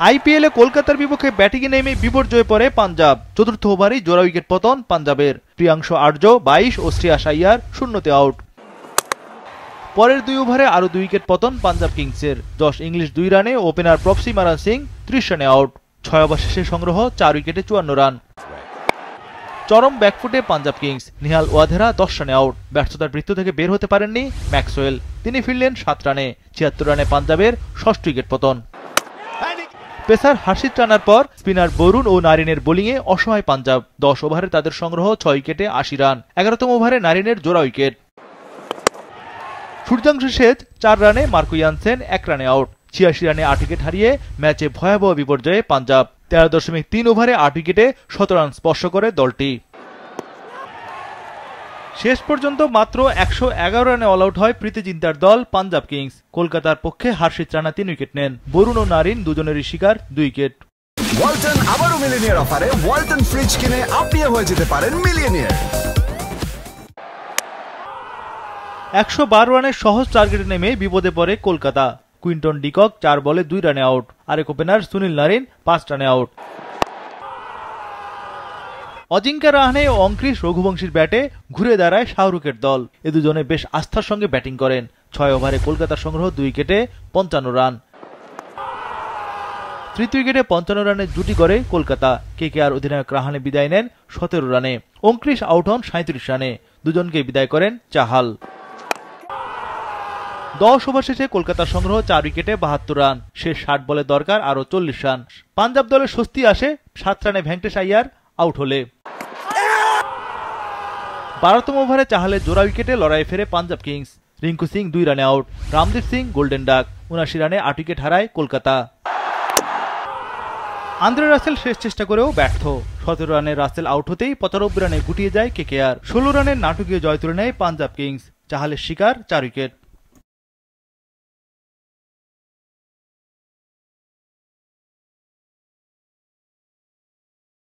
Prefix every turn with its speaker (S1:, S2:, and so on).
S1: আইপিএলে কলকাতার বিপক্ষে ব্যাটিংয়ে নেমে বিপর্যয়ে পড়ে পাঞ্জাব। চতুর্থ ওভারেই জোড়া উইকেট পতন পাঞ্জাবের। প্রিয়াংশু আর্য 22 ও শ্রেয়াস আইয়ার শূন্যতে আউট। পরের 2 ওভারে আরও 2 উইকেট পতন পাঞ্জাব কিংসের। জশ ইংলিশ 2 রানে, ওপেনার প্রপসি মারান সিং 30 রানে আউট। 6 ওভার শেষে সংগ্রহ 4 উইকেটে 54 রান। চরম ব্যাকফুটে পাঞ্জাব কিংস। নিহাল ওয়াধেরা 10 রানে আউট। ব্যর্থতার বৃত্ত থেকে বের হতে পারেননি ম্যাক্সওয়েল। তিনি ফিরলেন 7 রানে। 76 রানে পাঞ্জাবের 6ষ্ঠ উইকেট পতন। পেসার হার্ষিত রানার পর স্পিনার বরুণ ও নারিনের বোলিংয়ে অসহায় পাঞ্জাব। 10 ওভারে তাদের সংগ্রহ 6 উইকেটে 80 রান। 11তম ওভারে নারিনের জোড়া উইকেট। সূর্যাংশু শেঠ 4 রানে, মার্কো ইয়ানসেন 1 রানে আউট। 86 রানে 8 উইকেট হারিয়ে ম্যাচে ভয়াবহ বিপর্যয়ে পাঞ্জাব। 13.3 ওভারে 8 উইকেটে 17 রান স্পর্শ করে দলটি। শেষ পর্যন্ত মাত্র 111 রানে অল আউট হয় প্রীতি জিন্তার দল পাঞ্জাব কিংস। কলকাতার পক্ষে হার্ষিত রানা 3 উইকেট নেন। বরুণ ও নারিন দুজনেরই শিকার 2 উইকেট।
S2: ওয়ালটন আবারও মিলিয়নিয়ার অফারে ওয়ালটন ফ্রিজ কিনে আপনিও হয়ে যেতে পারেন মিলিয়নিয়ার।
S1: 112 রানের সহজ টার্গেটে নেমে বিপদে পড়ে কলকাতা। কুইন্টন ডিকক 4 বলে 2 রানে আউট। আরেক ওপেনার সুনীল নারিন 5 রানে আউট। অজিঙ্কা রাহানে ও অঙ্কৃশ রঘুবংশীর ব্যাটে ঘুরে দাঁড়ায় শাহরুখের দল। এ দুজনে বেশ আস্থার সঙ্গে ব্যাটিং করেন। 6 ওভারে কলকাতার সংগ্রহ 2 উইকেটে 55 রান। তৃতীয় উইকেটে 55 রানের জুটি গড়ে কলকাতা। কেকেআর অধিনায়ক রাহানে বিদায় নেন 17 রানে। অঙ্কৃশ আউট হন 37 রানে। দুজনকে বিদায় করেন চাহাল। 10 ওভার শেষে কলকাতার সংগ্রহ 4 উইকেটে 72 রান। শেষ 60 বলে দরকার আরও 40 রান। পাঞ্জাব দলের স্বস্তি আসে 7 রানে ভেঙ্কটেশ আইয়ার আউট হলে। 12তম ওভারে চাহালের জোড়া উইকেটে লড়াই ফেরে পাঞ্জাব কিংস। রিঙ্কু সিং 2 রানে আউট। রামদীপ Singh golden duck. 79 রানে 8 উইকেট হারায় কলকাতা। আন্দ্রে রাসেল শেষ চেষ্টা করেও ব্যর্থ। 17 রানে রাসেল আউট হতেই 95 রানে গুটিয়ে যায় কেকেআর। 16 রানের নাটকীয় জয় তুলে নেয় পাঞ্জাব কিংস। চাহালের শিকার 4 উইকেট।